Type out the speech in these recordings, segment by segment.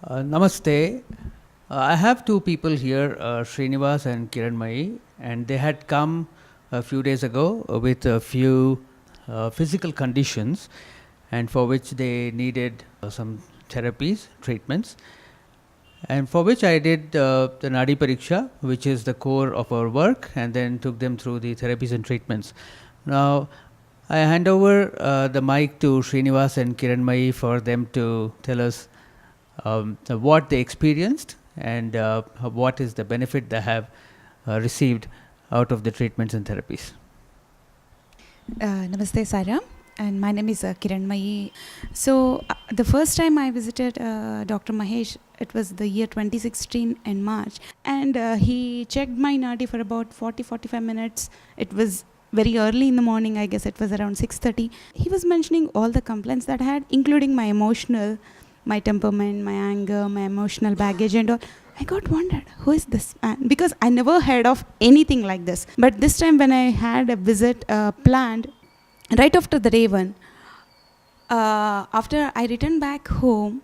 Namaste. I have two people here, Srinivas and Kiranmai, and they had come a few days ago with a few physical conditions, and for which they needed some therapies, treatments, and for which I did the Nadi Pariksha, which is the core of our work, and then took them through the therapies and treatments. Now, I hand over the mic to Srinivas and Kiranmai for them to tell us what they experienced and what is the benefit they have received out of the treatments and therapies. Namaste, Saira, and my name is Kiranmai. So, the first time I visited Dr. Mahesh, it was the year 2016 in March, and he checked my nadi for about 40-45 minutes. It was very early in the morning, I guess it was around 6:30. He was mentioning all the complaints that I had, including my emotional, my temperament, my anger, my emotional baggage and all. I got wondered, who is this man? Because I never heard of anything like this. But this time when I had a visit planned, right after the day one, after I returned back home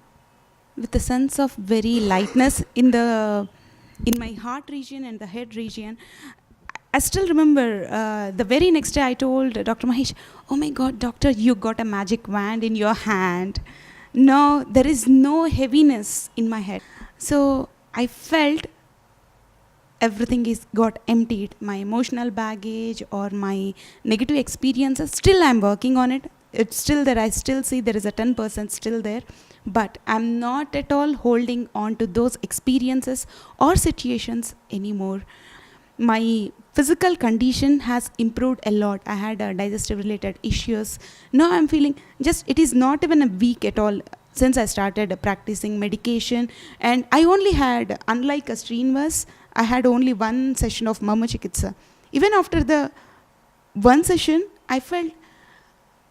with a sense of very lightness in my heart region and the head region, I still remember the very next day I told Dr. Mahesh, oh my God, doctor, you got a magic wand in your hand. No, there is no heaviness in my head. So I felt everything is got emptied. My emotional baggage or my negative experiences, still I'm working on it. It's still there. I still see there is a 10% still there. But I'm not at all holding on to those experiences or situations anymore. My physical condition has improved a lot. I had digestive related issues. Now I'm feeling it is not even a week at all since I started practicing medication. And I only had, unlike a Srinivas, I had only one session of Mama Chikitsa. Even after the one session, I felt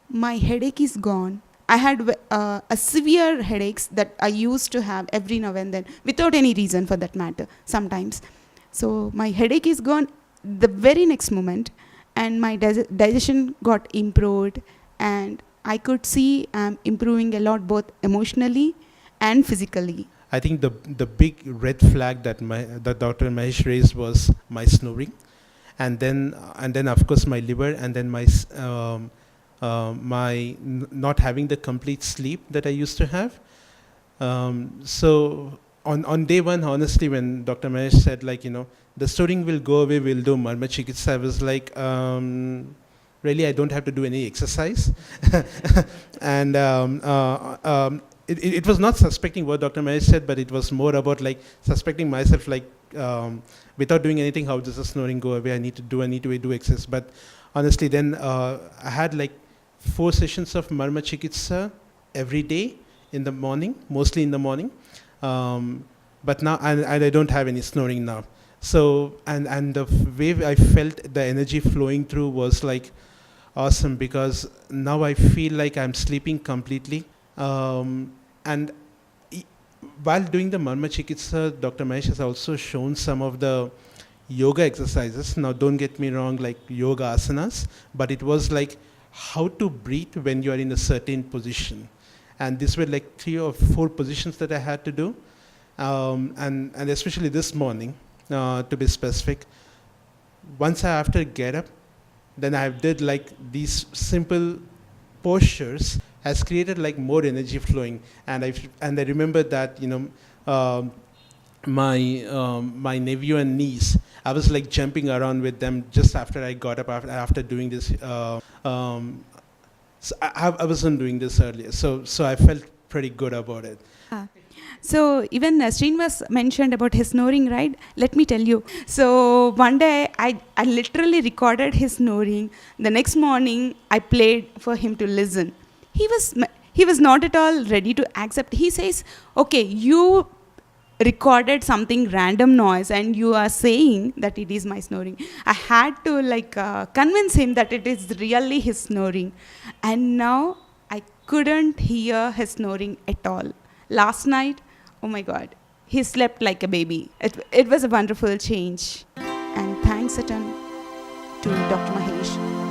my headache is gone. I had a severe headaches that I used to have every now and then, without any reason for that matter, sometimes. So my headache is gone the very next moment, and my digestion got improved, and I could see I'm improving a lot, both emotionally and physically. I think the big red flag that Dr. Mahesh raised was my snoring, and then of course my liver, and then my not having the complete sleep that I used to have. So on day one, honestly, when Dr. Mahesh said, the snoring will go away, we'll do Marma Chikitsa, I was like, really, I don't have to do any exercise. And it was not suspecting what Dr. Mahesh said, but it was more about suspecting myself, without doing anything, how does the snoring go away? I need to do exercise. But honestly, then I had 4 sessions of Marma Chikitsa every day in the morning, mostly in the morning. But now I don't have any snoring now. So and the way I felt the energy flowing through was awesome, because now I feel like I'm sleeping completely. And while doing the Marma Chikitsa, Dr. Mahesh has also shown some of the yoga exercises. Now don't get me wrong, yoga asanas, but it was how to breathe when you are in a certain position. And these were 3 or 4 positions that I had to do. And especially this morning, to be specific, once I after get up, then I did these simple postures has created more energy flowing. And I remember that, my nephew and niece, I was jumping around with them just after I got up after doing this. So I wasn't doing this earlier, so I felt pretty good about it. So even Srinivas mentioned about his snoring, right? Let me tell you. So one day I literally recorded his snoring. The next morning I played for him to listen. He was not at all ready to accept. He says, okay, you recorded something random noise and you are saying that it is my snoring. I had to convince him that it is really his snoring. And now I couldn't hear his snoring at all. Last night, oh my God, he slept like a baby. It was a wonderful change. And thanks a ton to Dr. Mahesh.